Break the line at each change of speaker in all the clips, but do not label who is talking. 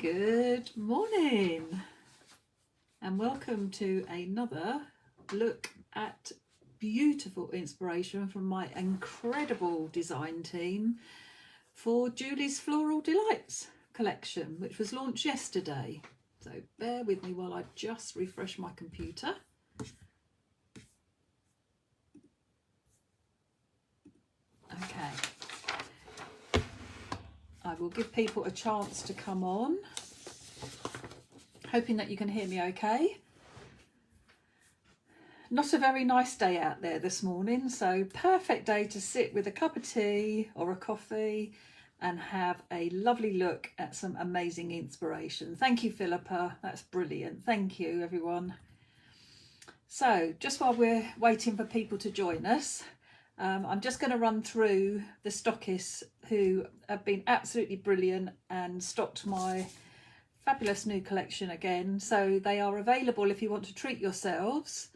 Good morning and welcome to another look at beautiful inspiration from my incredible design team for Julie's Floral Delights collection, which was launched yesterday. So bear with me while I just refresh my computer. Okay. I will give people a chance to come on, hoping that you can hear me okay. Not a very nice day out there this morning, so perfect day to sit with a cup of tea or a coffee and have a lovely look at some amazing inspiration. Thank you, Philippa, that's brilliant. Thank you, everyone. So just while we're waiting for people to join us, I'm just going to run through the stockists who have been absolutely brilliant and stocked my fabulous new collection again. So they are available if you want to treat yourselves,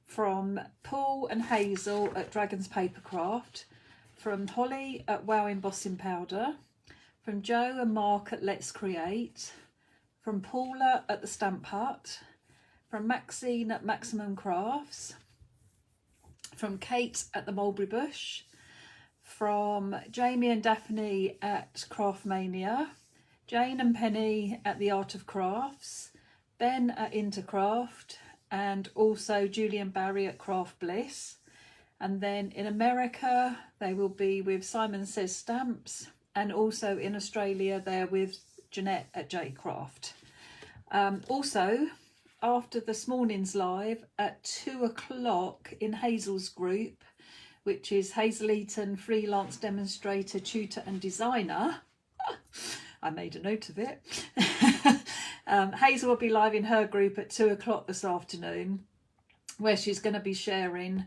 from Paul and Hazel at Dragon's Papercraft, from Holly at Wow Embossing Powder, from Joe and Mark at Let's Create, from Paula at the Stamp Hut, from Maxine at Maximum Crafts, from Kate at the Mulberry Bush, from Jamie and Daphne at Craftmania, Jane and Penny at the Art of Crafts, Ben at Intercraft, and also Julie and Barry at Craft Bliss. And then in America they will be with Simon Says Stamps, and also in Australia they're with Jeanette at JCraft. Also, after this morning's live at 2 o'clock in Hazel's group, which is Hazel Eaton, freelance demonstrator, tutor and designer. I made a note of it. Hazel will be live in her group at 2 o'clock this afternoon, where she's going to be sharing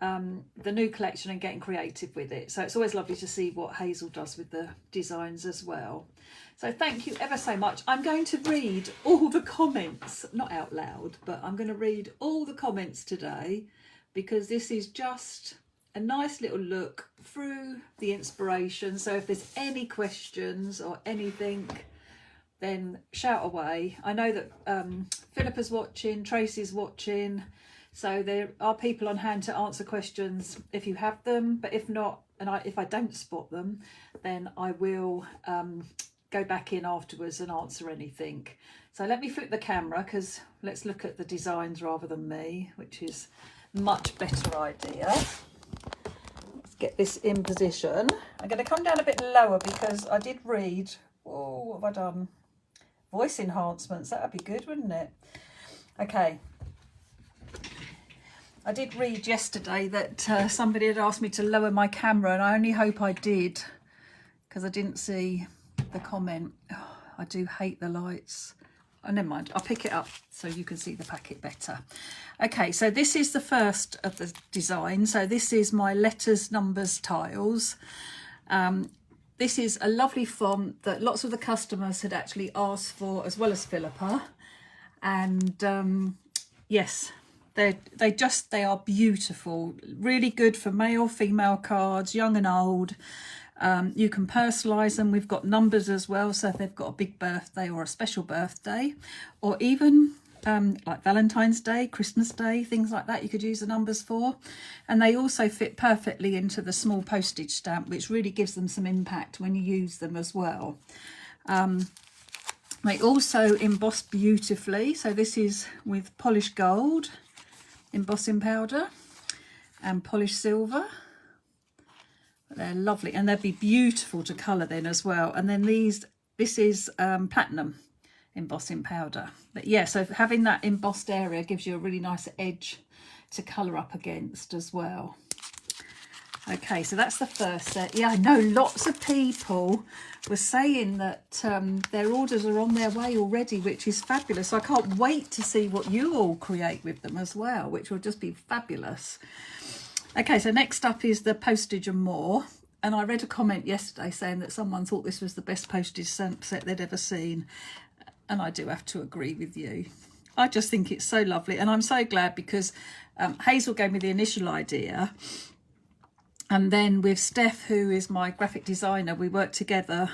the new collection and getting creative with it. So it's always lovely to see what Hazel does with the designs as well. So thank you ever so much. I'm going to read all the comments, not out loud, but I'm going to read all the comments today, because this is just a nice little look through the inspiration. So if there's any questions or anything, then shout away. I know that Philippa's watching, Tracy's watching, so there are people on hand to answer questions if you have them. But if not, and if I don't spot them, then I will go back in afterwards and answer anything. So let me flip the camera, because let's look at the designs rather than me, which is a much better idea. Let's get this in position. I'm going to come down a bit lower because I did read, oh, what have I done? Voice enhancements, that would be good, wouldn't it? Okay. I did read yesterday that somebody had asked me to lower my camera, and I only hope I did, because I didn't see the comment. Oh, I do hate the lights. Oh, never mind, I'll pick it up so you can see the packet better. Okay, so this is the first of the design. So this is my letters, numbers, tiles. This is a lovely font that lots of the customers had actually asked for, as well as Philippa. And yes, they are beautiful, really good for male, female cards, young and old. You can personalise them. We've got numbers as well, so if they've got a big birthday or a special birthday, or even like Valentine's Day, Christmas Day, things like that, you could use the numbers for. And they also fit perfectly into the small postage stamp, which really gives them some impact when you use them as well. They also emboss beautifully. So this is with polished gold, embossing powder, and polished silver. They're lovely, and they'd be beautiful to colour then as well. And then this is platinum embossing powder. But yeah, so having that embossed area gives you a really nice edge to colour up against as well. Okay, so that's the first set. Yeah, I know lots of people were saying that their orders are on their way already, which is fabulous. So I can't wait to see what you all create with them as well, which will just be fabulous. Okay, so next up is the postage and more. And I read a comment yesterday saying that someone thought this was the best postage stamp set they'd ever seen. And I do have to agree with you. I just think it's so lovely. And I'm so glad, because Hazel gave me the initial idea. And then with Steph, who is my graphic designer, we worked together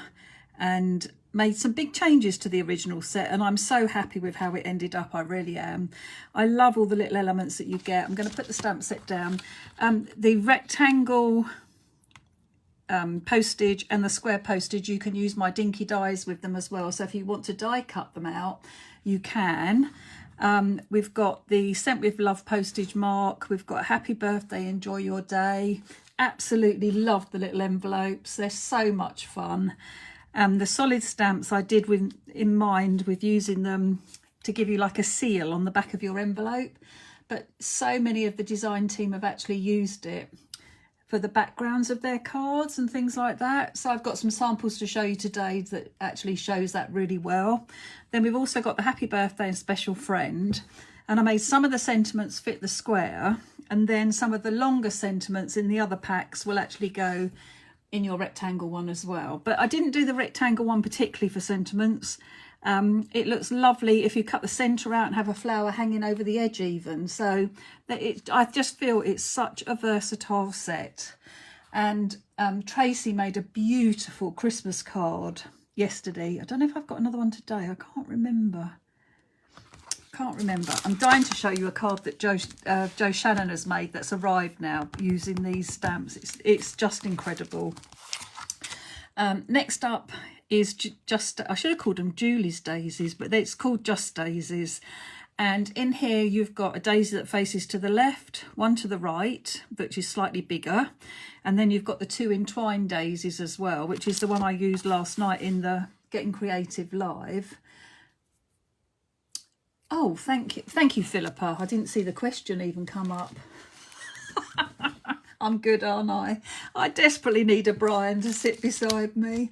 and made some big changes to the original set, and I'm so happy with how it ended up. I really am. I love all the little elements that you get. I'm going to put the stamp set down. The rectangle postage and the square postage, you can use my dinky dies with them as well, so if you want to die cut them out, you can. We've got the Sent with Love postage mark, we've got happy birthday, enjoy your day. Absolutely love the little envelopes, they're so much fun. The solid stamps I did in mind with using them to give you like a seal on the back of your envelope, but so many of the design team have actually used it for the backgrounds of their cards and things like that. So I've got some samples to show you today that actually shows that really well. Then we've also got the happy birthday and special friend, and I made some of the sentiments fit the square, and then some of the longer sentiments in the other packs will actually go in your rectangle one as well. But I didn't do the rectangle one particularly for sentiments. It looks lovely if you cut the centre out and have a flower hanging over the edge even. So I just feel it's such a versatile set. And Tracy made a beautiful Christmas card yesterday. I don't know if I've got another one today. I can't remember. I'm dying to show you a card that Joe Shannon has made that's arrived now using these stamps. It's just incredible. Next up is just, I should have called them Julie's daisies, but it's called Just Daisies. And in here you've got a daisy that faces to the left, one to the right, which is slightly bigger, and then you've got the two entwined daisies as well, which is the one I used last night in the Getting Creative Live. Oh, thank you, Philippa. I didn't see the question even come up. I'm good, aren't I? I desperately need a Brian to sit beside me.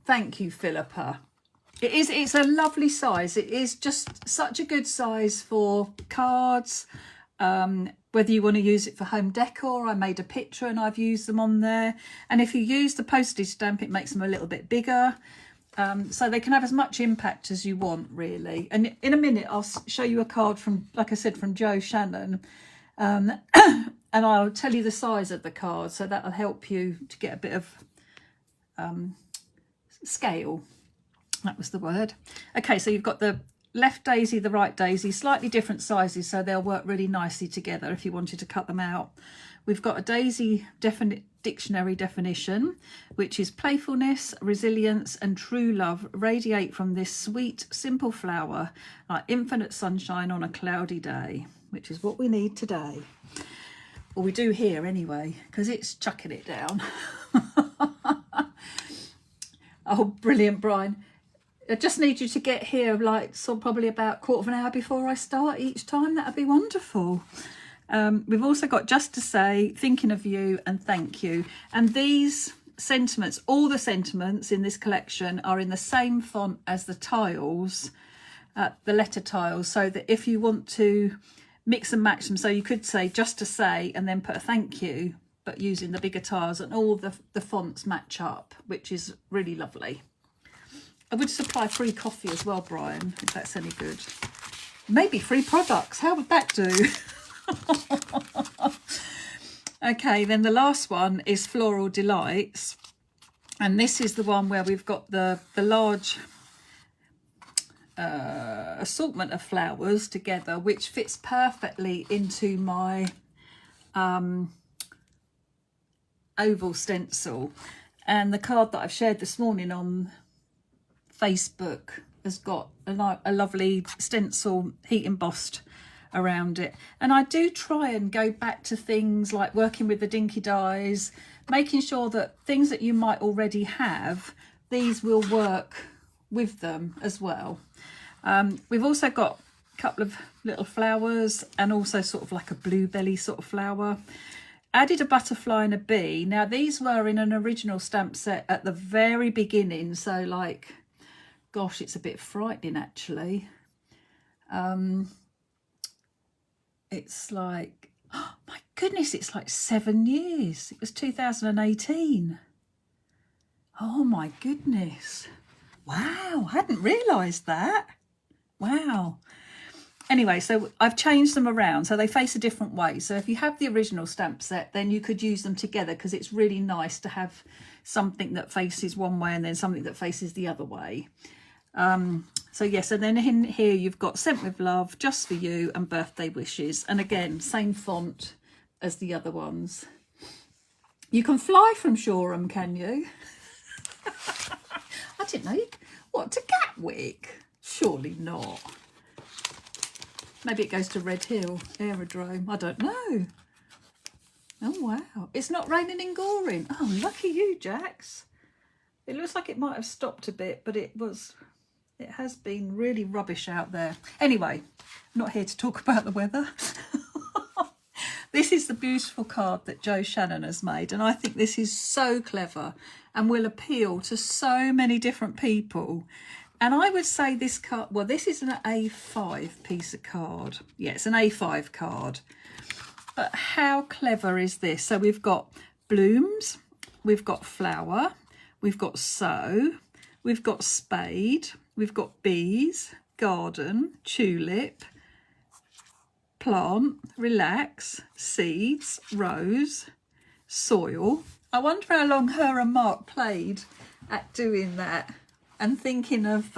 Thank you, Philippa. It's a lovely size. It is just such a good size for cards. Whether you want to use it for home decor, I made a picture and I've used them on there. And if you use the postage stamp, it makes them a little bit bigger. So they can have as much impact as you want, really. And in a minute, I'll show you a card from, like I said, from Joe Shannon. And I'll tell you the size of the card, so that'll help you to get a bit of scale. That was the word. Okay, so you've got the left daisy, the right daisy, slightly different sizes, so they'll work really nicely together if you wanted to cut them out. We've got a daisy dictionary definition, which is playfulness, resilience and true love radiate from this sweet, simple flower like infinite sunshine on a cloudy day, which is what we need today. Well, we do here anyway, because it's chucking it down. Oh, brilliant, Brian. I just need you to get here like probably about a quarter of an hour before I start each time. That'd be wonderful. We've also got Just to Say, Thinking of You and Thank You. And these sentiments, all the sentiments in this collection are in the same font as the tiles, the letter tiles, so that if you want to mix and match them, so you could say Just to Say and then put a thank you, but using the bigger tiles, and all the fonts match up, which is really lovely. I would supply free coffee as well, Brian, if that's any good. Maybe free products. How would that do? Okay, then the last one is Floral Delights. And this is the one where we've got the large assortment of flowers together, which fits perfectly into my oval stencil. And the card that I've shared this morning on Facebook has got a lovely stencil heat embossed around it. And I do try and go back to things like working with the dinky dies, making sure that things that you might already have, these will work with them as well. We've also got a couple of little flowers and also sort of like a bluebelly sort of flower. Added a butterfly and a bee. Now these were in an original stamp set at the very beginning, so like, gosh, it's a bit frightening actually. It's like, oh my goodness, it's like 7 years. It was 2018. Oh my goodness. Wow, I hadn't realised that. Wow. Anyway, so I've changed them around so they face a different way. So if you have the original stamp set, then you could use them together, because it's really nice to have something that faces one way and then something that faces the other way. So yes, and then in here you've got Sent with Love, Just for You, and Birthday Wishes. And again, same font as the other ones. You can fly from Shoreham, can you? I didn't know. What, to Gatwick? Surely not. Maybe it goes to Red Hill Aerodrome. I don't know. Oh, wow. It's not raining in Goring. Oh, lucky you, Jax. It looks like it might have stopped a bit, but it has been really rubbish out there. Anyway, I'm not here to talk about the weather. This is the beautiful card that Jo Shannon has made, and I think this is so clever and will appeal to so many different people. And I would say this card, well, this is an A5 piece of card. Yeah, it's an A5 card. But how clever is this? So we've got blooms, we've got flower, we've got sow, we've got spade, we've got bees, garden, tulip, plant, relax, seeds, rose, soil. I wonder how long her and Mark played at doing that and thinking of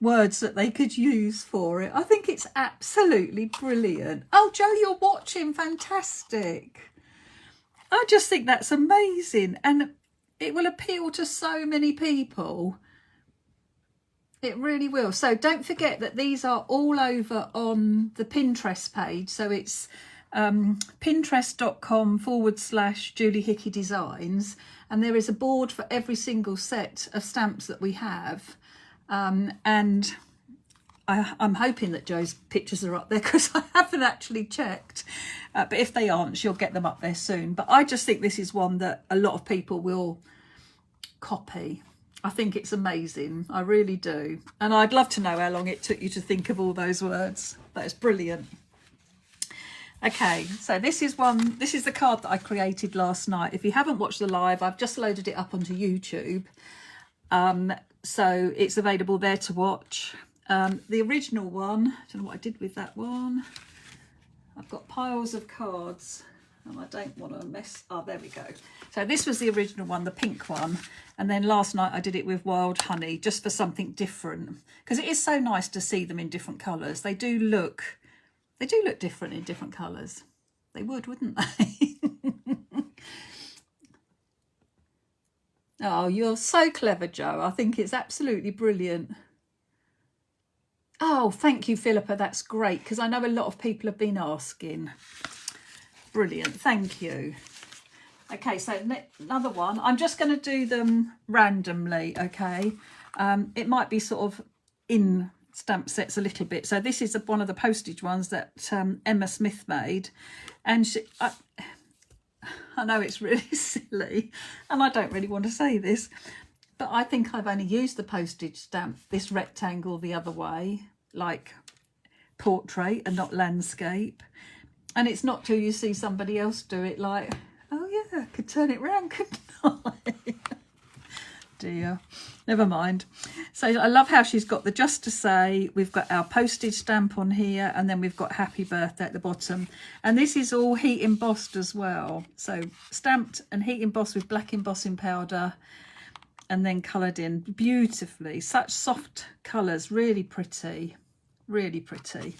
words that they could use for it. I think it's absolutely brilliant. Oh, Jo, you're watching. Fantastic. I just think that's amazing, and it will appeal to so many people. It really will. So don't forget that these are all over on the Pinterest page. So it's pinterest.com/Julie Hickey Designs. And there is a board for every single set of stamps that we have. And I'm hoping that Jo's pictures are up there, because I haven't actually checked. But if they aren't, she'll get them up there soon. But I just think this is one that a lot of people will copy. I think it's amazing. I really do. And I'd love to know how long it took you to think of all those words. That is brilliant. Okay, so this is the card that I created last night. If you haven't watched the live, I've just loaded it up onto YouTube. So it's available there to watch. The original one, I don't know what I did with that one. I've got piles of cards and I don't want to mess. Oh, there we go. So this was the original one, the pink one. And then last night I did it with wild honey, just for something different, because it is so nice to see them in different colours. They do look different in different colours. They would, wouldn't they? Oh, you're so clever, Jo. I think it's absolutely brilliant. Oh, thank you, Philippa. That's great, because I know a lot of people have been asking. Brilliant. Thank you. Okay, so another one. I'm just going to do them randomly, okay? It might be sort of in stamp sets a little bit. So this is one of the postage ones that Emma Smith made. And I know it's really silly, and I don't really want to say this, but I think I've only used the postage stamp, this rectangle, the other way, like portrait and not landscape. And it's not till you see somebody else do it like, oh yeah, I could turn it round, couldn't I? Dear, never mind. So I love how she's got the Just to Say, we've got our postage stamp on here, and then we've got Happy Birthday at the bottom. And this is all heat embossed as well. So stamped and heat embossed with black embossing powder, and then coloured in beautifully. Such soft colours, really pretty, really pretty.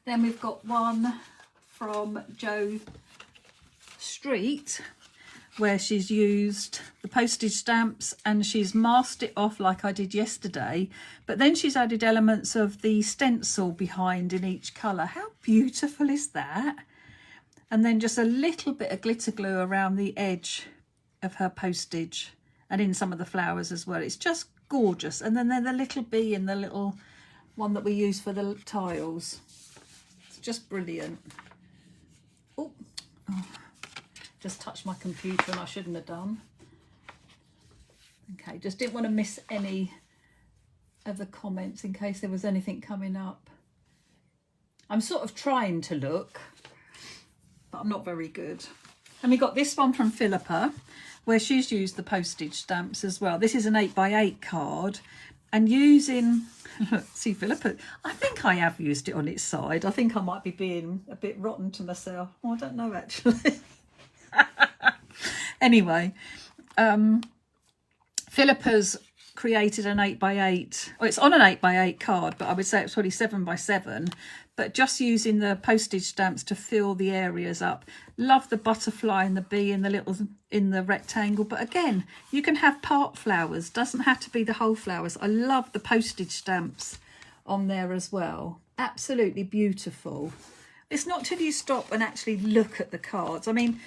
Then we've got one from Jo Street, where she's used the postage stamps and she's masked it off like I did yesterday, but then she's added elements of the stencil behind in each colour. How beautiful is that? And then just a little bit of glitter glue around the edge of her postage and in some of the flowers as well. It's just gorgeous. And then there's the little bee in the little one that we use for the tiles. It's just brilliant. Oh. Just touched my computer and I shouldn't have done. Okay, just didn't want to miss any of the comments in case there was anything coming up. I'm sort of trying to look, but I'm not very good. And we got this one from Philippa, where she's used the postage stamps as well. This is an 8x8 card, and using, see Philippa, I think I have used it on its side. I think I might be being a bit rotten to myself. Oh, I don't know actually. Anyway, Philippa's created an 8x8. Oh, it's on an 8x8 card, but I would say it's probably 7x7. But just using the postage stamps to fill the areas up. Love the butterfly and the bee and the little in the rectangle. But again, you can have part flowers. Doesn't have to be the whole flowers. I love the postage stamps on there as well. Absolutely beautiful. It's not till you stop and actually look at the cards. I mean,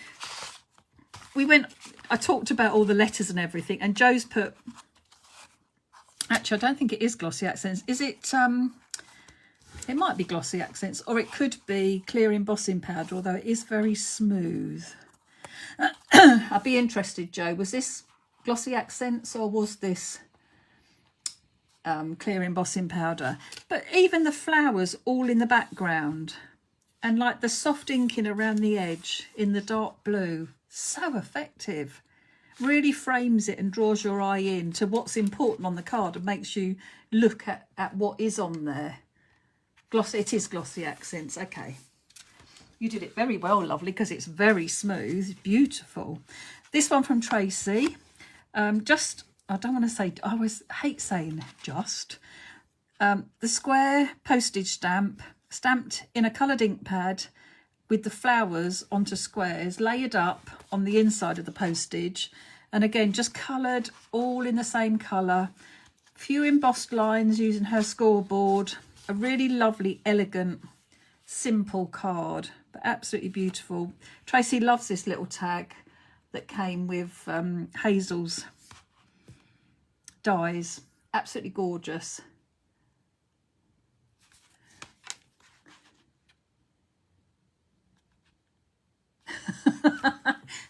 I talked about all the letters and everything, and Joe's put, actually, I don't think it is glossy accents. Is it, it might be glossy accents, or it could be clear embossing powder, although it is very smooth. I'd be interested, Joe, was this glossy accents or was this clear embossing powder? But even the flowers all in the background, and like the soft inking around the edge in the dark blue, so effective. Really frames it and draws your eye in to what's important on the card and makes you look at what is on there. Glossy, it is glossy accents. Okay, you did it very well, lovely, because it's very smooth, beautiful. This one from Tracy, just, I don't want to say, I always hate saying just, the square postage stamp stamped in a coloured ink pad with the flowers onto squares layered up on the inside of the postage, and again just coloured all in the same colour. Few embossed lines using her scoreboard. A really lovely, elegant, simple card, but absolutely beautiful. Tracy loves this little tag that came with Hazel's dies. Absolutely gorgeous.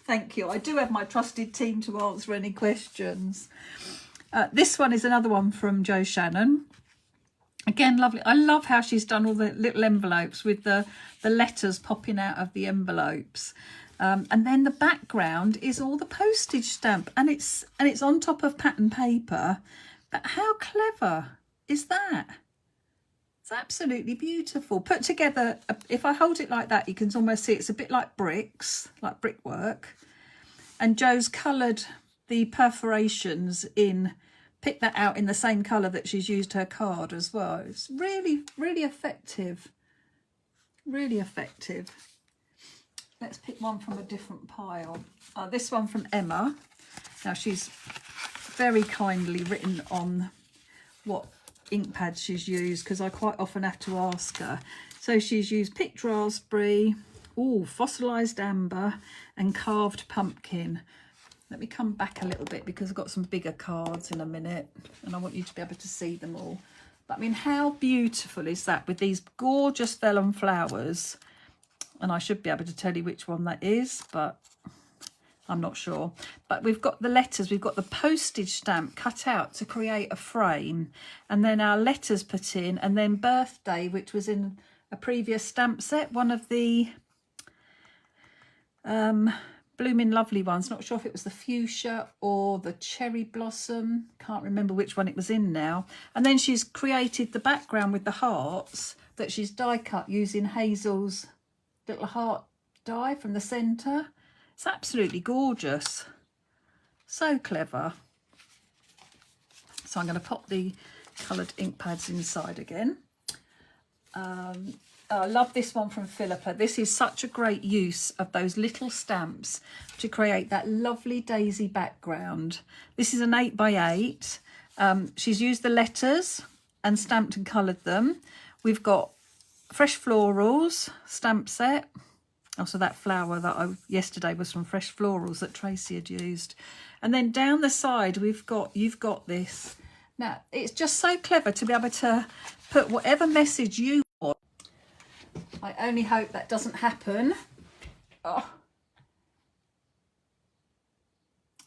Thank you. I do have my trusted team to answer any questions. This one is another one from Jo Shannon. Again, lovely. I love how she's done all the little envelopes with the letters popping out of the envelopes. And then the background is all the postage stamp, and it's on top of pattern paper. But how clever is that? It's absolutely beautiful. Put together, if I hold it like that, you can almost see it's a bit like bricks, like brickwork. And Jo's coloured the perforations in, picked that out in the same colour that she's used her card as well. It's really, really effective. Really effective. Let's pick one from a different pile. This one from Emma. Now she's very kindly written on what ink pads she's used, because I quite often have to ask her. So she's used picked raspberry, fossilised amber and carved pumpkin. Let me come back a little bit because I've got some bigger cards in a minute and I want you to be able to see them all. But I mean, how beautiful is that with these gorgeous vellum flowers? And I should be able to tell you which one that is, but I'm not sure. But we've got the letters, we've got the postage stamp cut out to create a frame, and then our letters put in, and then birthday, which was in a previous stamp set, one of the Blooming Lovely ones. Not sure if it was the fuchsia or the cherry blossom. Can't remember which one it was in now. And then she's created the background with the hearts that she's die cut using Hazel's little heart die from the centre. It's absolutely gorgeous. So clever. So I'm going to pop the coloured ink pads inside again. I love this one from Philippa. This is such a great use of those little stamps to create that lovely daisy background. This is an 8x8. She's used the letters and stamped and coloured them. We've got Fresh Florals stamp set. Also, that flower that yesterday was from Fresh Florals that Tracy had used. And then down the side, you've got this. Now, it's just so clever to be able to put whatever message you want. I only hope that doesn't happen. Oh,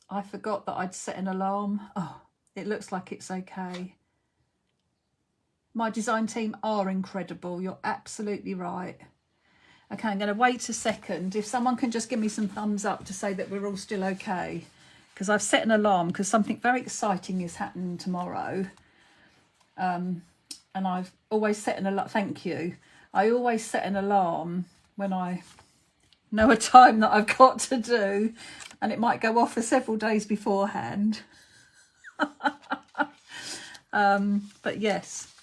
I forgot that I'd set an alarm. Oh, it looks like it's okay. My design team are incredible. You're absolutely right. Okay, I'm going to wait a second. If someone can just give me some thumbs up to say that we're all still okay. Because I've set an alarm because something very exciting is happening tomorrow. And I've always set an alarm. Thank you. I always set an alarm when I know a time that I've got to do, and it might go off for several days beforehand. But yes,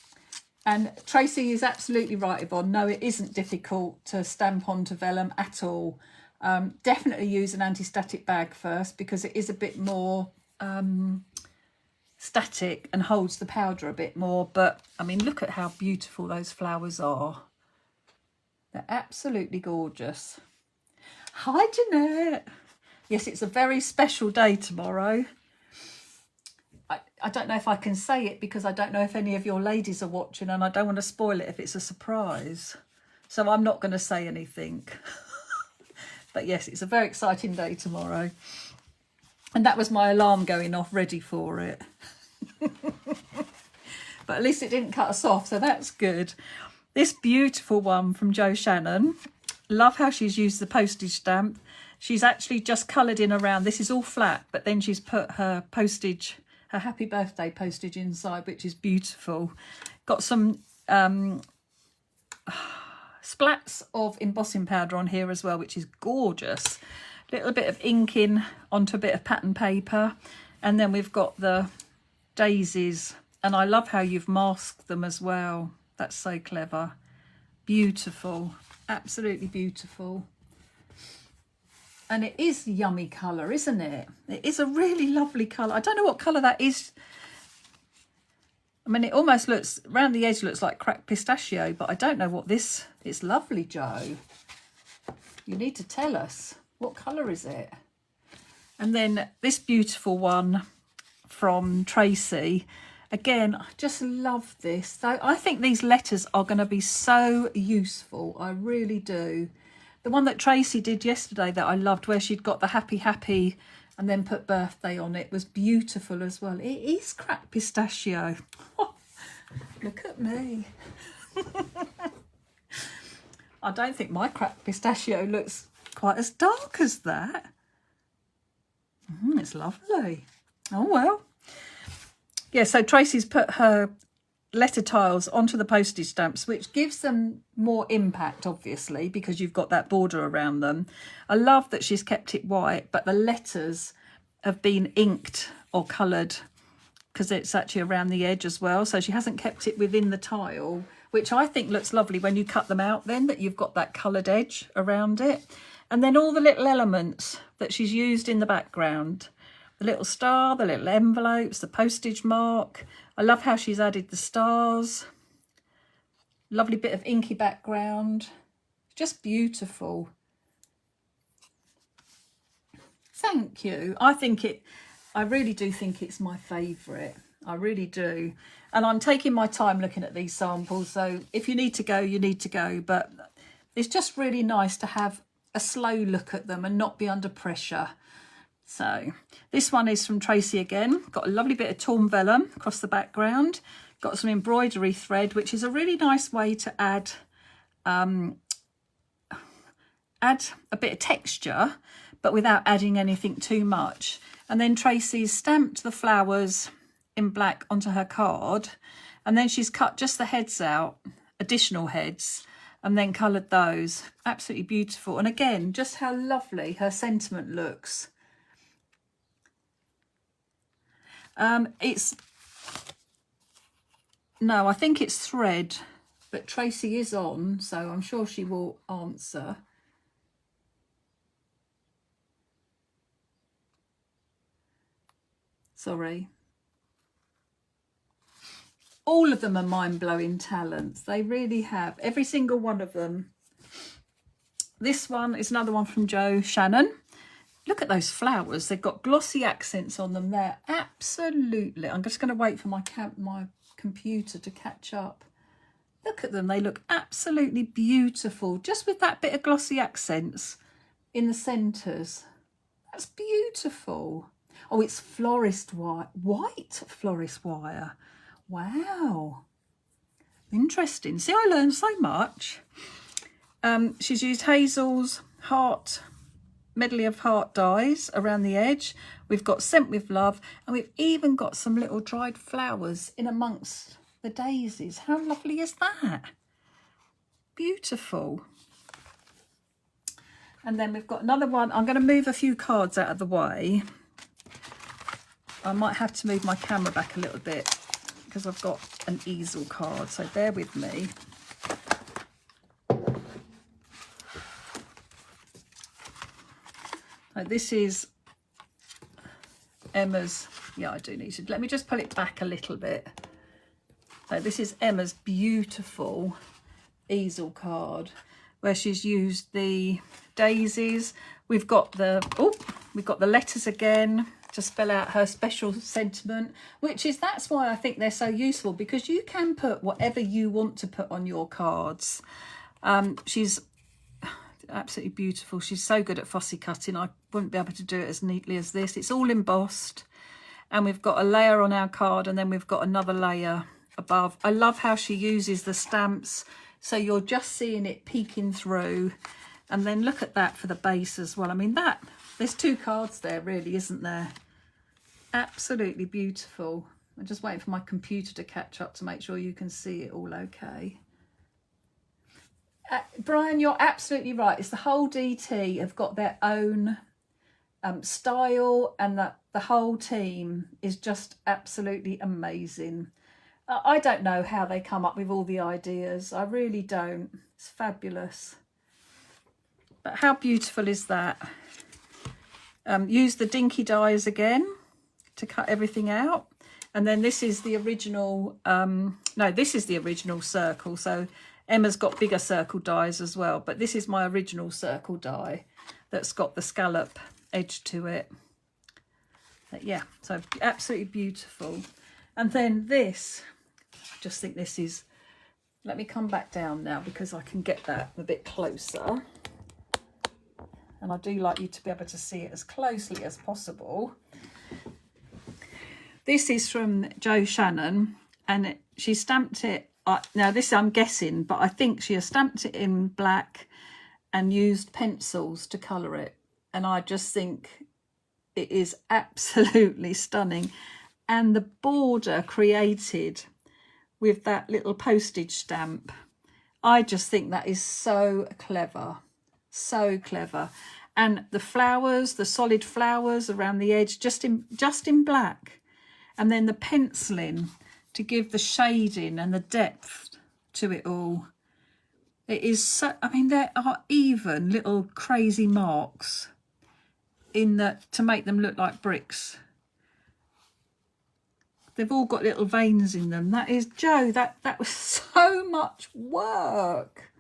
and Tracy is absolutely right, Yvonne. No, it isn't difficult to stamp onto vellum at all. Definitely use an anti-static bag first, because it is a bit more static and holds the powder a bit more. But I mean, look at how beautiful those flowers are. They're absolutely gorgeous. Hi Jeanette. Yes, it's a very special day tomorrow. I don't know if I can say it, because I don't know if any of your ladies are watching, and I don't want to spoil it if it's a surprise. So I'm not going to say anything. But yes, it's a very exciting day tomorrow. And that was my alarm going off ready for it. But at least it didn't cut us off, so that's good. This beautiful one from Jo Shannon. Love how she's used the postage stamp. She's actually just coloured in around. This is all flat, but then she's put her postage, her happy birthday postage inside, which is beautiful. Got some splats of embossing powder on here as well, which is gorgeous. Little bit of ink in onto a bit of pattern paper, and then we've got the daisies, and I love how you've masked them as well. That's so clever. Beautiful, absolutely beautiful. And it is yummy colour, isn't it? It is a really lovely colour. I don't know what colour that is. I mean, it almost looks, around the edge looks like cracked pistachio, but I don't know what this, it's lovely, Jo. You need to tell us. What colour is it? And then this beautiful one from Tracy. Again, I just love this. So I think these letters are going to be so useful. I really do. The one that Tracy did yesterday that I loved, where she'd got the happy, happy, and then put birthday on it, was beautiful as well. It is cracked pistachio. Oh, look at me. I don't think my cracked pistachio looks quite as dark as that. It's lovely. Oh, well. Yeah, so Tracy's put her letter tiles onto the postage stamps, which gives them more impact, obviously, because you've got that border around them. I love that she's kept it white, but the letters have been inked or coloured, because it's actually around the edge as well. So she hasn't kept it within the tile, which I think looks lovely when you cut them out then, that you've got that coloured edge around it. And then all the little elements that she's used in the background. The little star, the little envelopes, the postage mark. I love how she's added the stars. Lovely bit of inky background. Just beautiful. Thank you. I really do think it's my favourite. I really do. And I'm taking my time looking at these samples. So if you need to go, you need to go. But it's just really nice to have a slow look at them and not be under pressure. So this one is from Tracy again. Got a lovely bit of torn vellum across the background. Got some embroidery thread, which is a really nice way to add a bit of texture, but without adding anything too much. And then Tracy's stamped the flowers in black onto her card, and then she's cut just the heads out, additional heads, and then coloured those. Absolutely beautiful. And again, just how lovely her sentiment looks. No, I think it's thread, but Tracy is on, so I'm sure she will answer. Sorry. All of them are mind-blowing talents. They really have. Every single one of them. This one is another one from Jo Shannon. Look at those flowers. They've got glossy accents on them there. Absolutely. I'm just going to wait for my computer to catch up. Look at them. They look absolutely beautiful. Just with that bit of glossy accents in the centres. That's beautiful. Oh, it's florist wire. White florist wire. Wow. Interesting. See, I learned so much. She's used Hazel's heart, medley of heart dies around the edge. We've got Scent with Love, and we've even got some little dried flowers in amongst the daisies. How lovely is that? Beautiful. And then we've got another one. I'm going to move a few cards out of the way. I might have to move my camera back a little bit because I've got an easel card, so bear with me. So this is Emma's, yeah, I do need to, let me just pull it back a little bit. So this is Emma's beautiful easel card where she's used the daisies. We've got the letters again to spell out her special sentiment, that's why I think they're so useful, because you can put whatever you want to put on your cards. She's absolutely beautiful. She's so good at fussy cutting. I wouldn't be able to do it as neatly as this. It's all embossed, and we've got a layer on our card, and then we've got another layer above. I love how she uses the stamps, so you're just seeing it peeking through. And then look at that for the base as well. I mean, there's two cards there really, isn't there? Absolutely beautiful. I'm just waiting for my computer to catch up to make sure you can see it all okay. Brian, you're absolutely right. It's the whole DT have got their own style, and that the whole team is just absolutely amazing. I don't know how they come up with all the ideas. I really don't. It's fabulous. But how beautiful is that? Use the dinky dies again to cut everything out. And then this is the original, this is the original circle. So Emma's got bigger circle dies as well, but this is my original circle die that's got the scallop edge to it. But yeah, so absolutely beautiful. And then this, I just think this is, let me come back down now because I can get that a bit closer. And I do like you to be able to see it as closely as possible. This is from Jo Shannon, and she stamped it. Now this I'm guessing, but I think she has stamped it in black and used pencils to colour it. And I just think it is absolutely stunning. And the border created with that little postage stamp, I just think that is so clever. So clever. And the flowers, the solid flowers around the edge, just in black. And then the penciling to give the shading and the depth to it all. It is so, I mean, there are even little crazy marks in that to make them look like bricks. They've all got little veins in them. That is, Jo, that was so much work.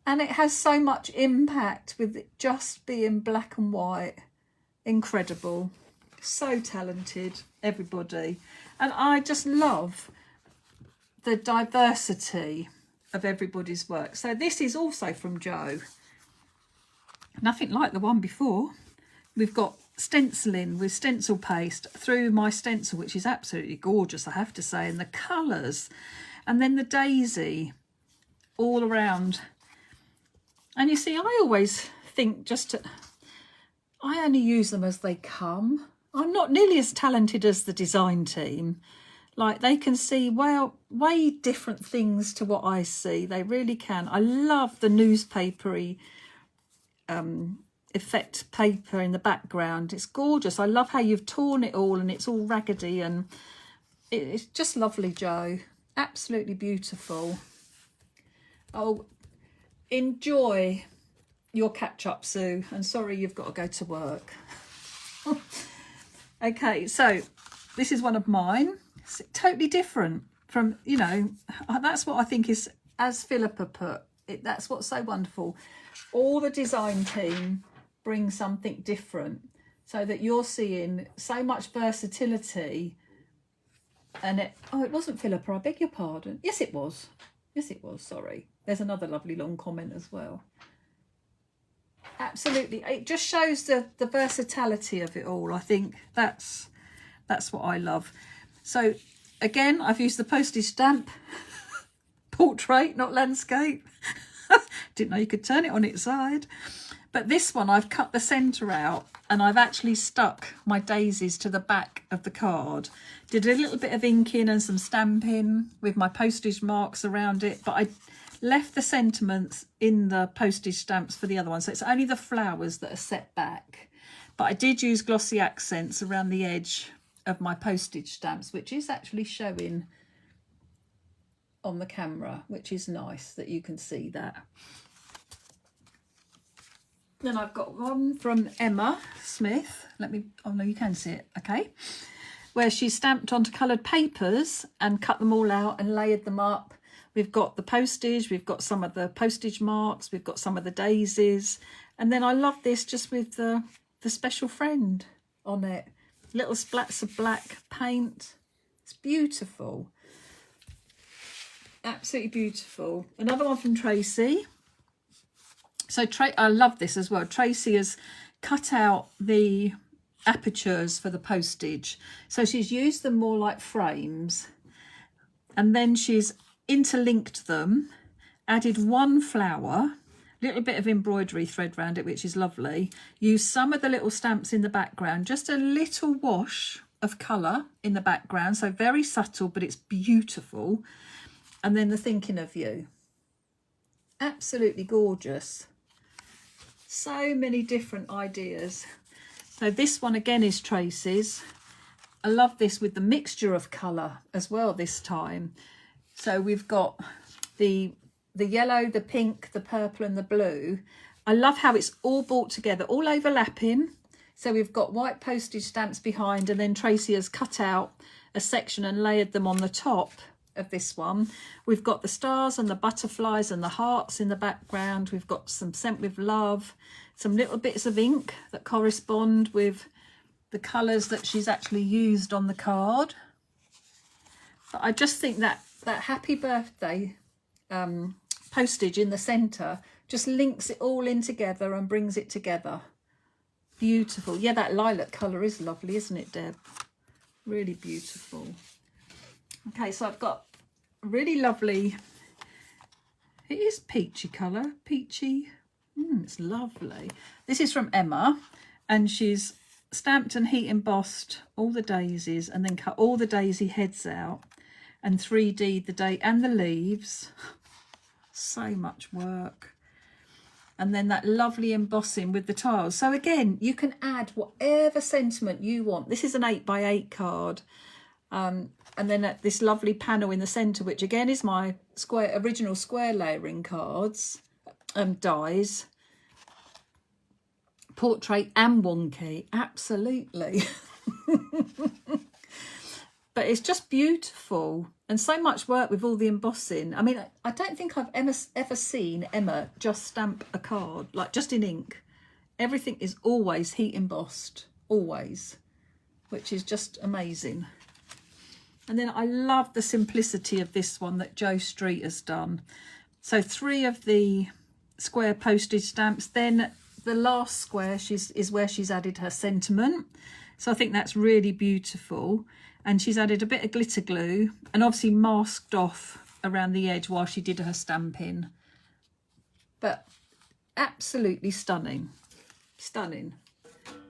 And it has so much impact with it just being black and white. Incredible. So talented, everybody. And I just love the diversity of everybody's work. So this is also from Jo. Nothing like the one before. We've got stenciling with stencil paste through my stencil, which is absolutely gorgeous, I have to say. And the colours. And then the daisy all around. And you see, I always think I only use them as they come. I'm not nearly as talented as the design team. Like, they can see way different things to what I see. They really can. I love the newspapery effect paper in the background. It's gorgeous. I love how you've torn it all and it's all raggedy, and it's just lovely, Jo. Absolutely beautiful. Oh, enjoy your catch up, Sue, and sorry you've got to go to work. Okay, so this is one of mine. It's totally different from, you know, that's what I think is, as Philippa put it, that's what's so wonderful. All the design team bring something different so that you're seeing so much versatility. And it wasn't Philippa, I beg your pardon. Yes, it was. Yes, it was, sorry. There's another lovely long comment as well. Absolutely. It just shows the versatility of it all. I think that's what I love. So again, I've used the postage stamp. Portrait, not landscape. Didn't know you could turn it on its side. But this one, I've cut the centre out and I've actually stuck my daisies to the back of the card. Did a little bit of inking and some stamping with my postage marks around it, but I left the sentiments in the postage stamps for the other one. So it's only the flowers that are set back. But I did use glossy accents around the edge of my postage stamps, which is actually showing on the camera, which is nice that you can see that. Then I've got one from Emma Smith. Oh no, you can see it, okay. Where she stamped onto coloured papers and cut them all out and layered them up. We've got the postage, we've got some of the postage marks, we've got some of the daisies. And then I love this just with the special friend on it. Little splats of black paint. It's beautiful. Absolutely beautiful. Another one from Tracy. So I love this as well. Tracy has cut out the apertures for the postage. So she's used them more like frames. And then she's interlinked them, added one flower, little bit of embroidery thread around it, which is lovely. Used some of the little stamps in the background, just a little wash of colour in the background. So very subtle, but it's beautiful. And then the thinking of you. Absolutely gorgeous. So many different ideas. So this one again is Tracy's. I love this with the mixture of colour as well this time. So we've got the yellow, the pink, the purple and the blue. I love how it's all brought together, all overlapping. So we've got white postage stamps behind, and then Tracy has cut out a section and layered them on the top of this one. We've got the stars and the butterflies and the hearts in the background. We've got some Sent with Love, some little bits of ink that correspond with the colours that she's actually used on the card. But I just think that happy birthday postage in the centre just links it all in together and brings it together. Beautiful. Yeah, that lilac colour is lovely, isn't it, Deb? Really beautiful. Okay, so I've got a really lovely, it is peachy colour, peachy. It's lovely. This is from Emma, and she's stamped and heat embossed all the daisies and then cut all the daisy heads out and 3D'd the day and the leaves. So much work. And then that lovely embossing with the tiles. So again, you can add whatever sentiment you want. This is an 8x8 card. And then this lovely panel in the centre, which again is my original square layering cards, dies. Portrait and wonky, absolutely. But it's just beautiful, and so much work with all the embossing. I mean, I don't think I've ever seen Emma just stamp a card, like just in ink. Everything is always heat embossed, always, which is just amazing. And then I love the simplicity of this one that Jo Street has done. So 3 of the square postage stamps, then the last square is where she's added her sentiment. So I think that's really beautiful. And she's added a bit of glitter glue and obviously masked off around the edge while she did her stamping. But absolutely stunning. Stunning.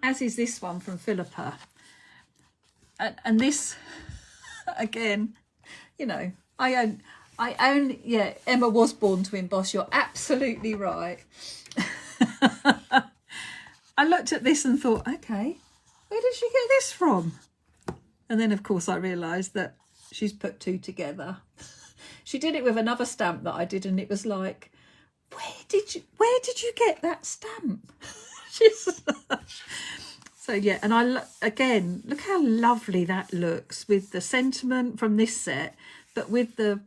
As is this one from Philippa. And this, again, you know, I own, yeah, Emma was born to emboss. You're absolutely right. I looked at this and thought, okay, where did she get this from? And then, of course, I realised that she's put 2 together. She did it with another stamp that I did, and it was like, where did you get that stamp? So yeah, and again, look how lovely that looks with the sentiment from this set, but with the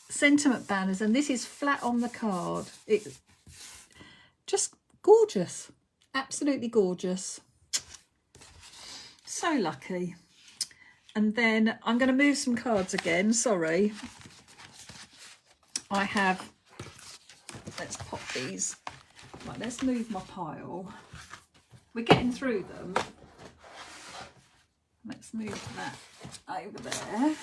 sentiment banners, and this is flat on the card. It's just gorgeous, absolutely gorgeous. So lucky. And then I'm going to move some cards again, sorry. I have, let's pop these. Right, let's move my pile. We're getting through them. Let's move that over there.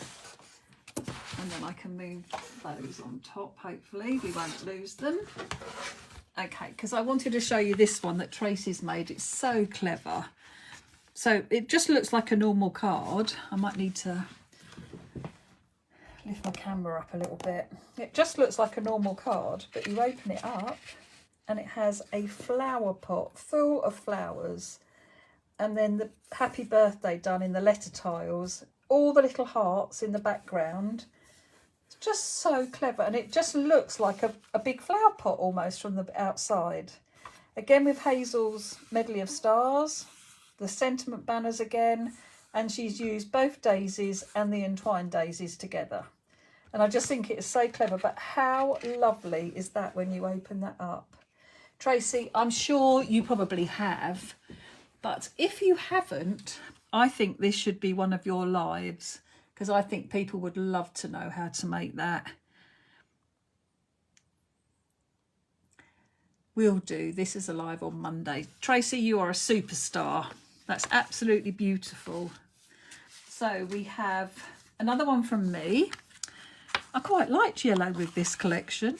And then I can move those on top, hopefully. We won't lose them. Okay, because I wanted to show you this one that Tracy's made. It's so clever. So it just looks like a normal card. I might need to lift my camera up a little bit. It just looks like a normal card, but you open it up and it has a flower pot full of flowers, and then the happy birthday done in the letter tiles, all the little hearts in the background. It's just so clever, and it just looks like a big flower pot almost from the outside. Again with Hazel's medley of stars, the sentiment banners again, and she's used both daisies and the entwined daisies together. And I just think it is so clever, but how lovely is that when you open that up? Tracy, I'm sure you probably have, but if you haven't, I think this should be one of your lives, because I think people would love to know how to make that. Will do. This is a live on Monday. Tracy, you are a superstar. That's absolutely beautiful. So we have another one from me. I quite liked yellow with this collection.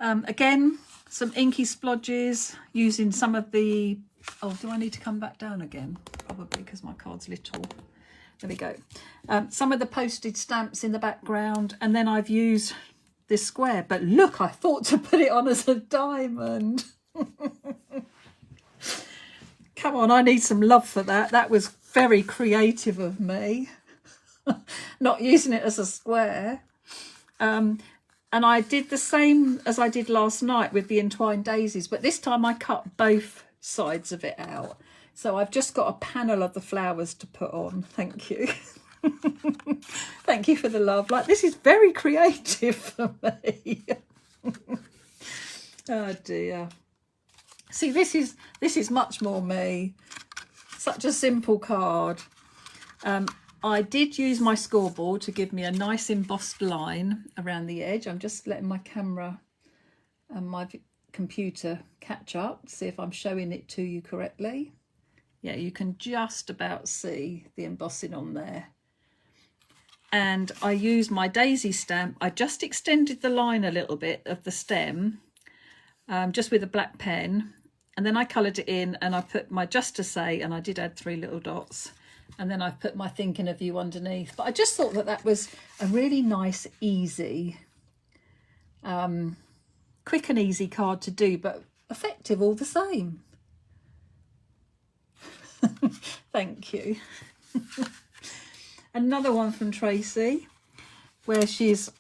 Again, some inky splodges using some of the... Oh, do I need to come back down again? Probably, because my card's little. There we go. Some of the postage stamps in the background, and then I've used this square. But look, I thought to put it on as a diamond. Come on, I need some love for that. That was very creative of me. Not using it as a square. And I did the same as I did last night with the entwined daisies, but this time I cut both sides of it out. So I've just got a panel of the flowers to put on. Thank you. Thank you for the love. Like, this is very creative for me. Oh dear. See, this is much more me. Such a simple card. I did use my scoreboard to give me a nice embossed line around the edge. I'm just letting my camera and my computer catch up, see if I'm showing it to you correctly. Yeah, you can just about see the embossing on there. And I used my daisy stamp. I just extended the line a little bit of the stem, just with a black pen. And then I coloured it in, and I put my just to say, and I did add 3 little dots. And then I've put my thinking of you underneath. But I just thought that that was a really nice, easy, quick and easy card to do, but effective all the same. Thank you. Another one from Tracy, where she's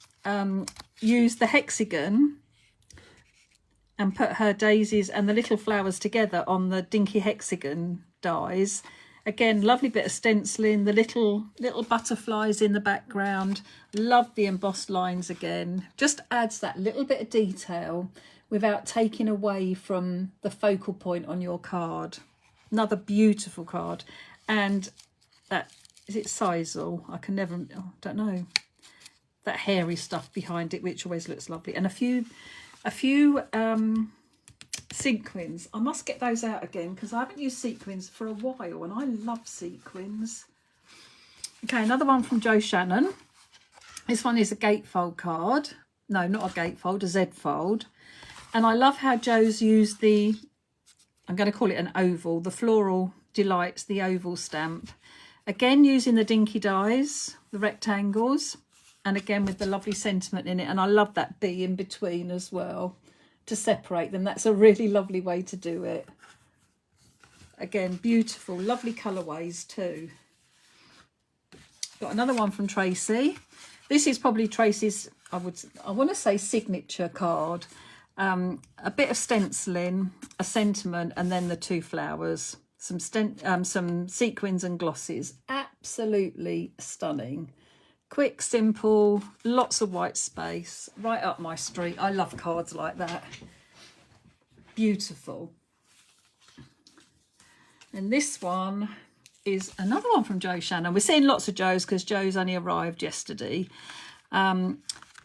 used the hexagon and put her daisies and the little flowers together on the dinky hexagon dies. Again, lovely bit of stenciling, the little butterflies in the background. Love the embossed lines again. Just adds that little bit of detail without taking away from the focal point on your card. Another beautiful card. And that, is it sisal? I can never, oh, don't know. That hairy stuff behind it, which always looks lovely. And a few sequins. I must get those out again because I haven't used sequins for a while, and I love sequins. Okay, another one from Jo Shannon. This one is a gatefold card. No, not a gatefold, a Z fold. And I love how Jo's used the, I'm going to call it an oval, the Floral Delights, the oval stamp. Again, using the dinky dies, the rectangles, and again with the lovely sentiment in it. And I love that B in between as well, to separate them. That's a really lovely way to do it. Again, beautiful, lovely colourways too. Got another one from Tracy. This is probably Tracy's, I want to say signature card. A bit of stenciling, a sentiment, and then the 2 flowers. Some sequins and glosses. Absolutely stunning. Quick, simple, lots of white space, right up my street. I love cards like that. Beautiful. And this one is another one from Jo Shannon. We're seeing lots of Jo's because Jo's only arrived yesterday.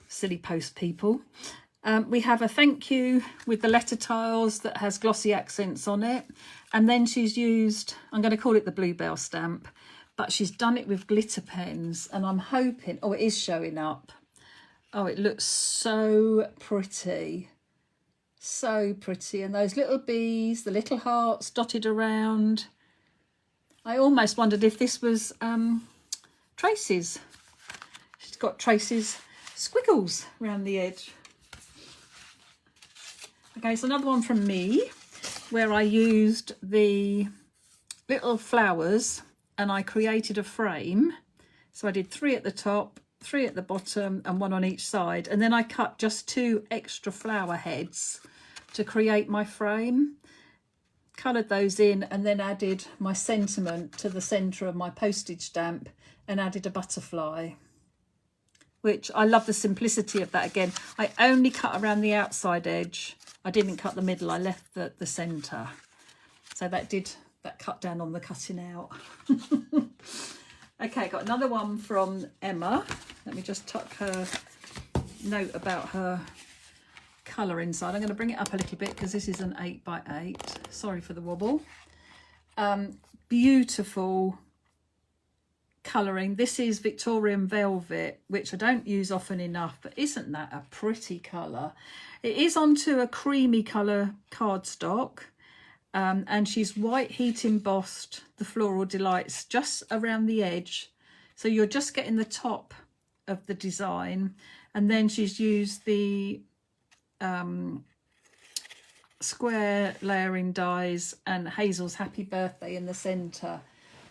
Silly post people. We have a thank you with the letter tiles that has glossy accents on it. And then she's used, I'm going to call it the Bluebell stamp, but she's done it with glitter pens, and I'm hoping, oh, it is showing up. Oh, it looks so pretty. So pretty. And those little bees, the little hearts dotted around. I almost wondered if this was traces. She's got traces, squiggles around the edge. Okay, so another one from me where I used the little flowers and I created a frame. So I did 3 at the top, 3 at the bottom and 1 on each side. And then I cut just 2 extra flower heads to create my frame. Coloured those in and then added my sentiment to the centre of my postage stamp and added a butterfly, which I love the simplicity of that. Again, I only cut around the outside edge. I didn't cut the middle, I left the centre. So that cut down on the cutting out. Okay, got another one from Emma. Let me just tuck her note about her colour inside. I'm going to bring it up a little bit because this is an 8x8. Sorry for the wobble. Beautiful colouring. This is Victorian Velvet, which I don't use often enough, but isn't that a pretty colour? It is onto a creamy colour cardstock. And she's white heat embossed the Floral Delights just around the edge. So you're just getting the top of the design. And then she's used the square layering dies and Hazel's Happy Birthday in the centre.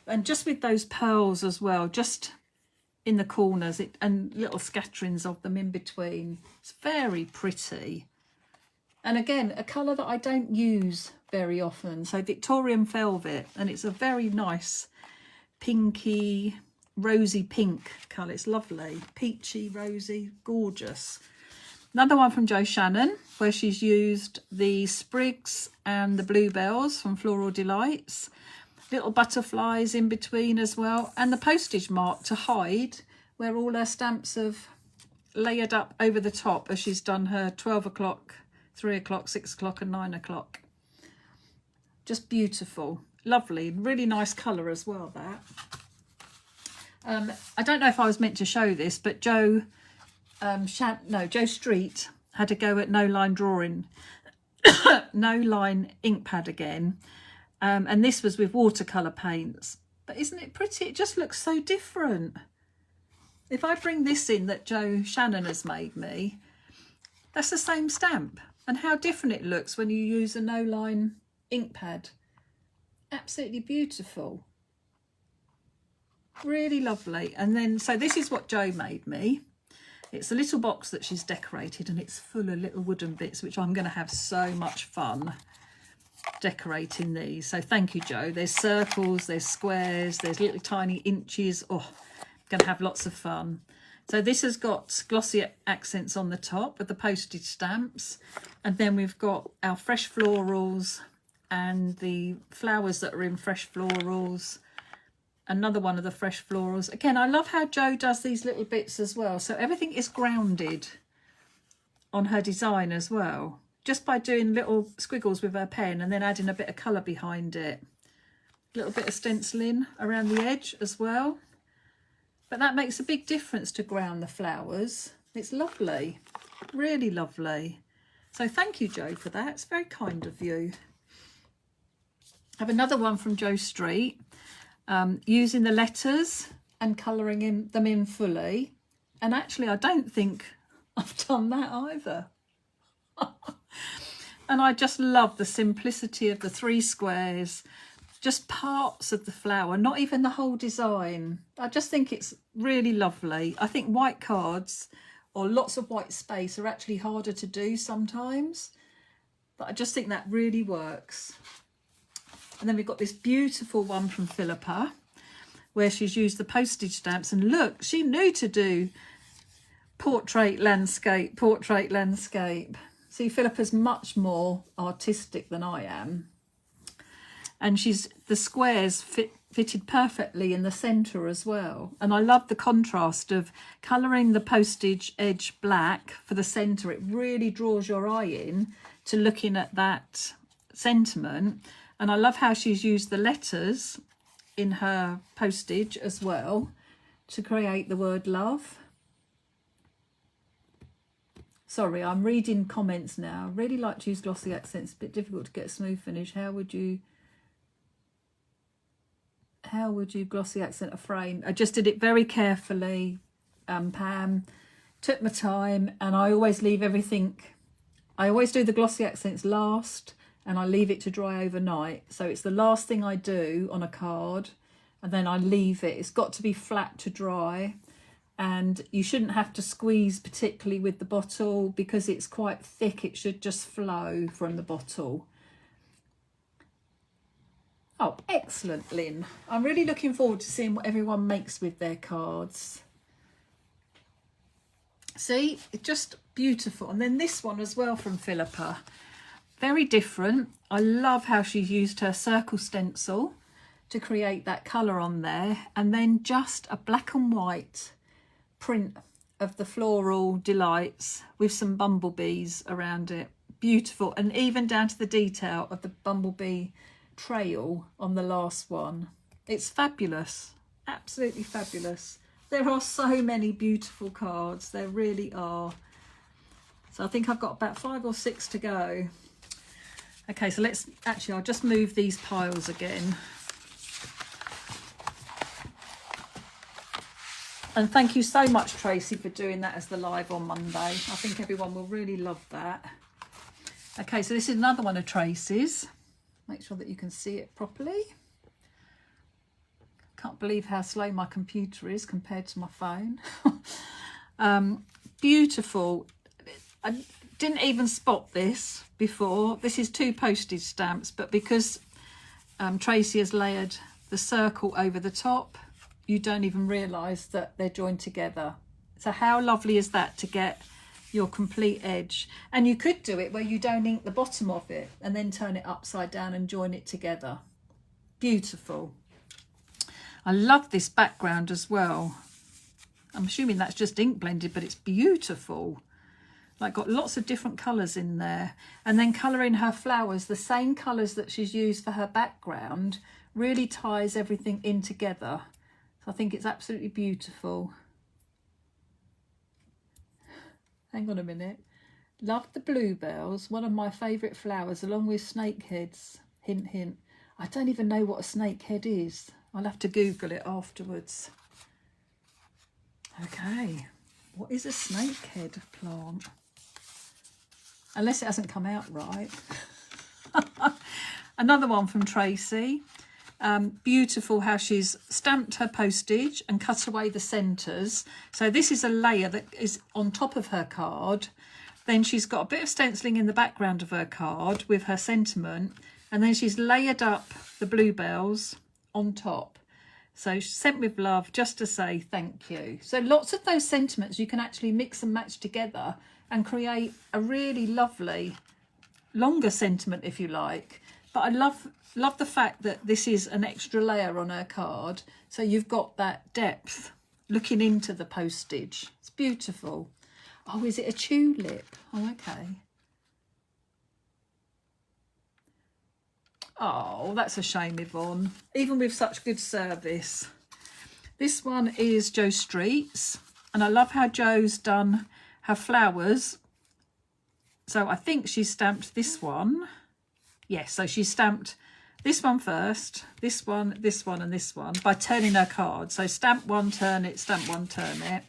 And just with those pearls as well, just in the corners and little scatterings of them in between. It's very pretty. And again, a colour that I don't use very often. So Victorian Velvet, and it's a very nice pinky, rosy pink colour. It's lovely. Peachy, rosy, gorgeous. Another one from Jo Shannon, where she's used the sprigs and the bluebells from Floral Delights. Little butterflies in between as well. And the postage mark to hide where all her stamps have layered up over the top as she's done her 12 o'clock, 3 o'clock, 6 o'clock and 9 o'clock. Just beautiful. Lovely. Really nice colour as well, that. I don't know if I was meant to show this, but Jo Street had a go at no line drawing, no line ink pad again. And this was with watercolour paints. But isn't it pretty? It just looks so different. If I bring this in that Jo Shannon has made me, that's the same stamp. And how different it looks when you use a no line ink pad. Absolutely beautiful. Really lovely. And then, so this is what Jo made me. It's a little box that she's decorated and it's full of little wooden bits, which I'm going to have so much fun decorating these. So thank you, Jo. There's circles, there's squares, there's little tiny inches. Oh, I'm going to have lots of fun. So this has got glossy accents on the top with the postage stamps. And then we've got our fresh florals and the flowers that are in fresh florals. Another one of the fresh florals. Again, I love how Jo does these little bits as well. So everything is grounded on her design as well. Just by doing little squiggles with her pen and then adding a bit of colour behind it. A little bit of stenciling around the edge as well. But that makes a big difference to ground the flowers. It's lovely. Really lovely. So thank you, Jo, for that. It's very kind of you. I have another one from Jo Street. Using the letters and colouring them in fully. And actually, I don't think I've done that either. And I just love the simplicity of the 3 squares, just parts of the flower, not even the whole design. I just think it's really lovely. I think white cards or lots of white space are actually harder to do sometimes, but I just think that really works. And then we've got this beautiful one from Philippa, where she's used the postage stamps. And look, she knew to do portrait, landscape, portrait, landscape. See, Philippa's much more artistic than I am. And the squares fitted perfectly in the centre as well. And I love the contrast of colouring the postage edge black for the centre. It really draws your eye in to looking at that sentiment. And I love how she's used the letters in her postage as well to create the word love. Sorry, I'm reading comments now. Really like to use glossy accents. A bit difficult to get a smooth finish. How would you glossy accent a frame? I just did it very carefully, Pam. Took my time, and I always leave everything. I always do the glossy accents last, and I leave it to dry overnight. So it's the last thing I do on a card, and then I leave it. It's got to be flat to dry. And you shouldn't have to squeeze particularly with the bottle because it's quite thick. It should just flow from the bottle. Oh, excellent, Lynn. I'm really looking forward to seeing what everyone makes with their cards. See, it's just beautiful. And then this one as well from Philippa. Very different. I love how she's used her circle stencil to create that colour on there. And then just a black and white print of the Floral Delights with some bumblebees around it. Beautiful. And even down to the detail of the bumblebee trail on the last one. It's fabulous. Absolutely fabulous. There are so many beautiful cards. There really are. So I think I've got about 5 or 6 to go. Okay, so I'll just move these piles again. And thank you so much, Tracy, for doing that as the live on Monday. I think everyone will really love that. Okay, so this is another one of Tracy's. Make sure that you can see it properly. Can't believe how slow my computer is compared to my phone. Beautiful. I didn't even spot this before. This is 2 postage stamps, but because Tracy has layered the circle over the top, you don't even realise that they're joined together. So how lovely is that to get your complete edge? And you could do it where you don't ink the bottom of it and then turn it upside down and join it together. Beautiful. I love this background as well. I'm assuming that's just ink blended, but it's beautiful. Like, got lots of different colours in there. And then colouring her flowers, the same colours that she's used for her background, really ties everything in together. I think it's absolutely beautiful. Hang on a minute. Love the bluebells, one of my favourite flowers, along with snakeheads. Hint, hint. I don't even know what a snakehead is. I'll have to Google it afterwards. Okay, what is a snakehead plant? Unless it hasn't come out right. Another one from Tracy. Beautiful how she's stamped her postage and cut away the centres. So this is a layer that is on top of her card. Then she's got a bit of stenciling in the background of her card with her sentiment, and then she's layered up the bluebells on top. So sent with love, just to say thank you. So lots of those sentiments you can actually mix and match together and create a really lovely longer sentiment if you like. But I love the fact that this is an extra layer on her card, so you've got that depth looking into the postage. It's beautiful. Oh, is it a tulip? Oh, okay. Oh, that's a shame, Yvonne, even with such good service. This one is Jo Streets, and I love how Jo's done her flowers. So I think she stamped this one. Yes, so she stamped this one first, this one, and this one by turning her card. So stamp one, turn it, stamp one, turn it.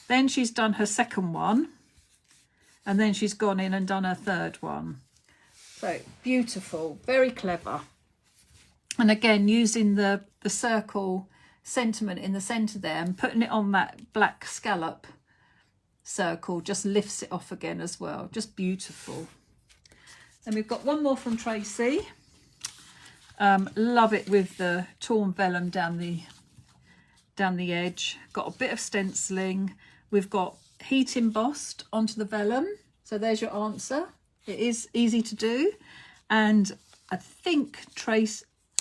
Then she's done her second one, and then she's gone in and done her third one. So beautiful, very clever. And again, using the circle sentiment in the centre there and putting it on that black scallop circle just lifts it off again as well. Just beautiful. And we've got one more from Tracy. Love it with the torn vellum down the edge. Got a bit of stenciling. We've got heat embossed onto the vellum. So there's your answer. It is easy to do. And I think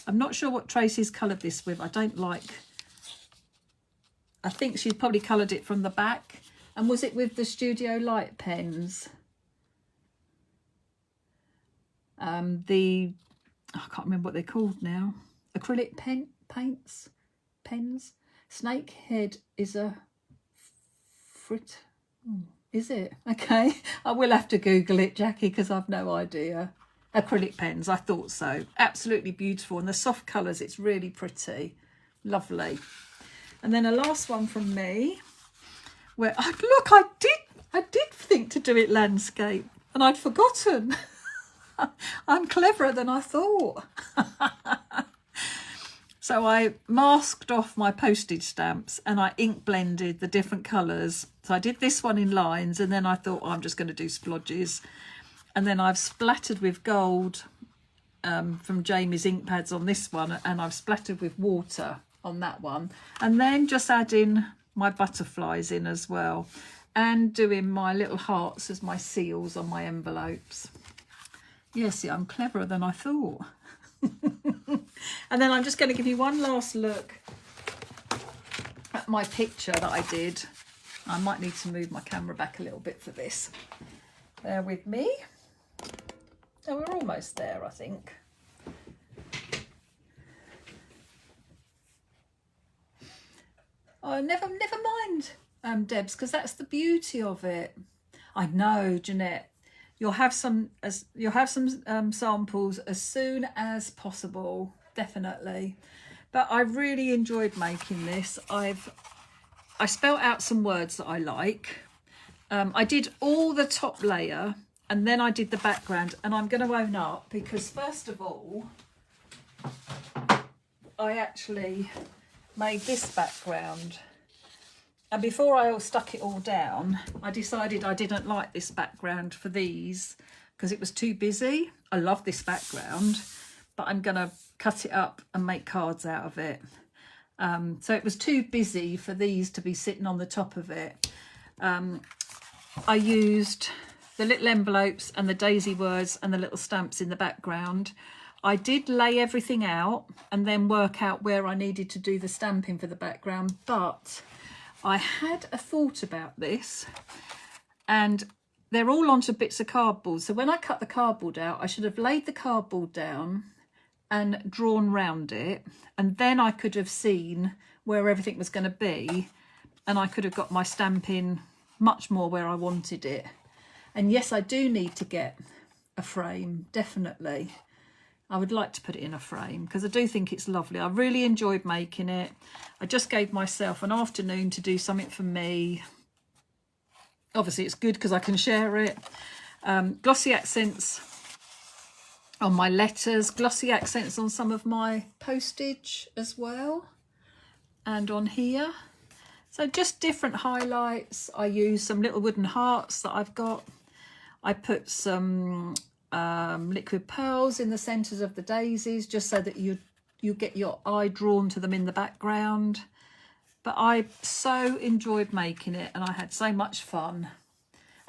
I'm not sure what Tracy's coloured this with. I think she's probably coloured it from the back. And was it with the Studio Light pens? I can't remember what they're called now. Acrylic pens. Snakehead is a Is it? Okay. I will have to Google it, Jackie, because I've no idea. Acrylic pens, I thought so. Absolutely beautiful. And the soft colours, it's really pretty. Lovely. And then a last one from me, where, look, I did think to do it landscape, and I'd forgotten. I'm cleverer than I thought. So I masked off my postage stamps and I ink blended the different colours. So I did this one in lines, and then I thought, oh, I'm just going to do splodges. And then I've splattered with gold from Jamie's ink pads on this one, and I've splattered with water on that one. And then just adding my butterflies in as well, and doing my little hearts as my seals on my envelopes. Yeah, see, I'm cleverer than I thought. And then I'm just going to give you one last look at my picture that I did. I might need to move my camera back a little bit for this. Bear with me. Oh, we're almost there, I think. Oh, never mind, Debs, because that's the beauty of it. I know, Jeanette. You'll have some samples as soon as possible, definitely. But I really enjoyed making this. I spelt out some words that I like. I did all the top layer, and then I did the background. And I'm going to own up, because first of all, I actually made this background. And before I stuck it all down, I decided I didn't like this background for these because it was too busy. I love this background, but I'm going to cut it up and make cards out of it. So it was too busy for these to be sitting on the top of it. I used the little envelopes and the daisy words and the little stamps in the background. I did lay everything out and then work out where I needed to do the stamping for the background, but I had a thought about this, and they're all onto bits of cardboard. So when I cut the cardboard out, I should have laid the cardboard down and drawn round it, and then I could have seen where everything was going to be, and I could have got my stamping much more where I wanted it. And yes, I do need to get a frame, definitely. I would like to put it in a frame because I do think it's lovely. I really enjoyed making it. I just gave myself an afternoon to do something for me. Obviously, it's good because I can share it. Glossy accents on my letters, glossy accents on some of my postage as well, and on here. So just different highlights. I use some little wooden hearts that I've got. I put some liquid pearls in the centres of the daisies, just so that you get your eye drawn to them in the background. But I so enjoyed making it, and I had so much fun.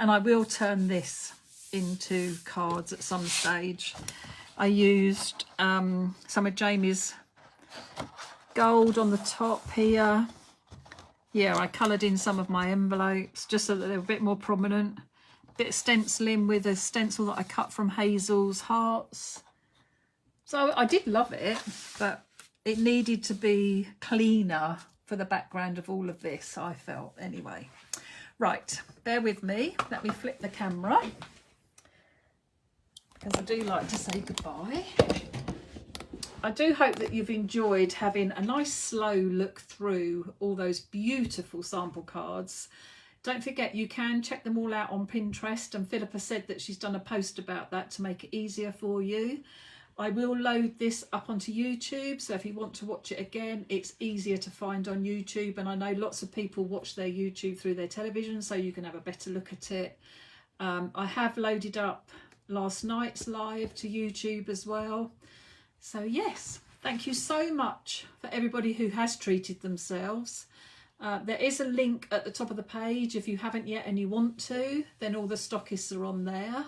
And I will turn this into cards at some stage. I used some of Jamie's gold on the top here. Yeah, I coloured in some of my envelopes just so that they were a bit more prominent. Bit of stenciling with a stencil that I cut from Hazel's hearts. So I did love it, but it needed to be cleaner for the background of all of this, I felt, anyway. Right, bear with me. Let me flip the camera, because I do like to say goodbye. I do hope that you've enjoyed having a nice slow look through all those beautiful sample cards. Don't forget, you can check them all out on Pinterest, and Philippa said that she's done a post about that to make it easier for you. I will load this up onto YouTube, so if you want to watch it again, it's easier to find on YouTube, and I know lots of people watch their YouTube through their television, so you can have a better look at it. I have loaded up last night's live to YouTube as well. So yes, thank you so much for everybody who has treated themselves. There is a link at the top of the page if you haven't yet and you want to, then all the stockists are on there.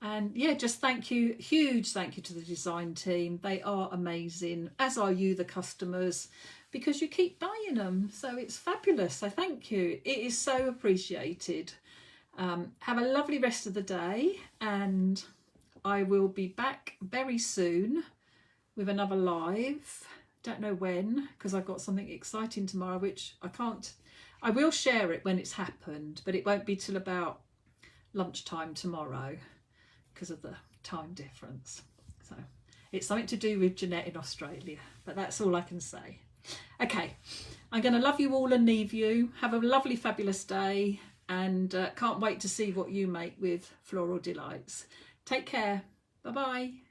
And yeah, just thank you, huge thank you to the design team. They are amazing, as are you, the customers, because you keep buying them. So it's fabulous. So thank you. It is so appreciated. Have a lovely rest of the day, and I will be back very soon with another live. Don't know when, because I've got something exciting tomorrow, which I I will share it when it's happened, but it won't be till about lunchtime tomorrow because of the time difference. So it's something to do with Jeanette in Australia, but that's all I can say. Okay, I'm going to love you all and leave you. Have a lovely, fabulous day, and can't wait to see what you make with Floral Delights. Take care. Bye-bye.